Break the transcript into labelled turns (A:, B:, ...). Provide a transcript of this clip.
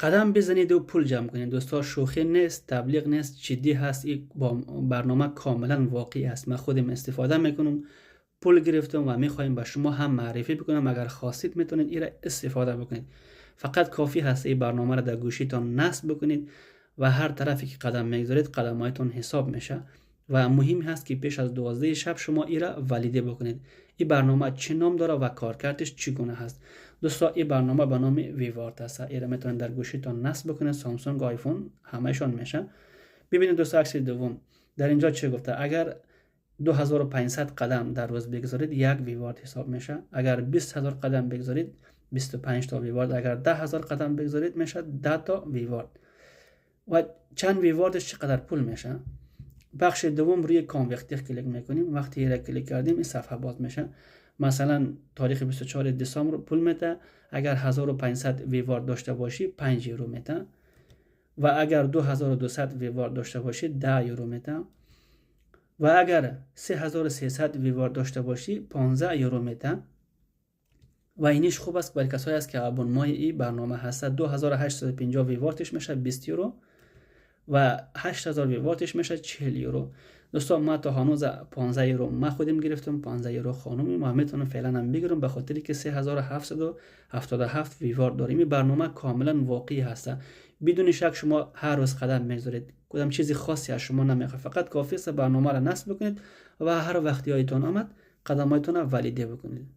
A: قدم بزنید و پول جمع کنید. دوستا شوخی نیست، تبلیغ نیست، جدی هست. این برنامه کاملا واقعی است. من خودم استفاده میکنم، پول گرفتم و میخوایم به شما هم معرفی بکنم. اگر خواستید میتونید این را استفاده بکنید. فقط کافی هست این برنامه را در گوشیتان نصب بکنید و هر طرفی که قدم میگذارید قدمایتون حساب میشه. و مهم هست که پیش از 12 شب شما این را ولیده بکنید. این برنامه چه نام داره و کارکردش چگونه هست؟ دوستا این برنامه به نام ویوارت است. این را میتونید در گوشیتان نصب بکنید. سامسونگ، آیفون همهشان میشه. ببینید دوستا عکس دوم در اینجا چه گفته؟ اگر 2500 قدم در روز بگذارید یک ویوارت حساب میشه. اگر 20000 قدم بگذارید 25 تا ویوارت. اگر 10000 قدم بگذارید میشه 10 تا ویوارت. و چند ویواردش چقدر پول میشه؟ بخش دوم روی کانوکتی کلیک میکنیم. وقتی را کلیک کردیم این صفحه باز میشه. مثلا تاریخ 24 دسامبر پول میده. اگر 1500 ویوارد داشته باشی 5 یورو میده و اگر 2200 ویوارد داشته باشی 10 یورو میده و اگر 3300 ویوارد داشته باشی 15 یورو میده. و اینش خوب است برای کسایی است که ابونمای این برنامه هست. 2850 ویوارتش میشه 20 یورو و 8000 ویوارتش میشه 40 یورو. دوستان ما تا هنوز 15 یورو ما خودم گرفتم، 15 یورو خانومی ما میتونم فعلا هم بگیرم به خاطری که 3777 ویوارت داریم. این برنامه کاملا واقعی هست. بدون شک شما هر روز قدم میذارید، کدام چیزی خاصی از شما نمیخواد. فقط کافی است برنامه را نصب بکنید و هر وقتی هایتون آمد قدمایتون را ولیده بکنید.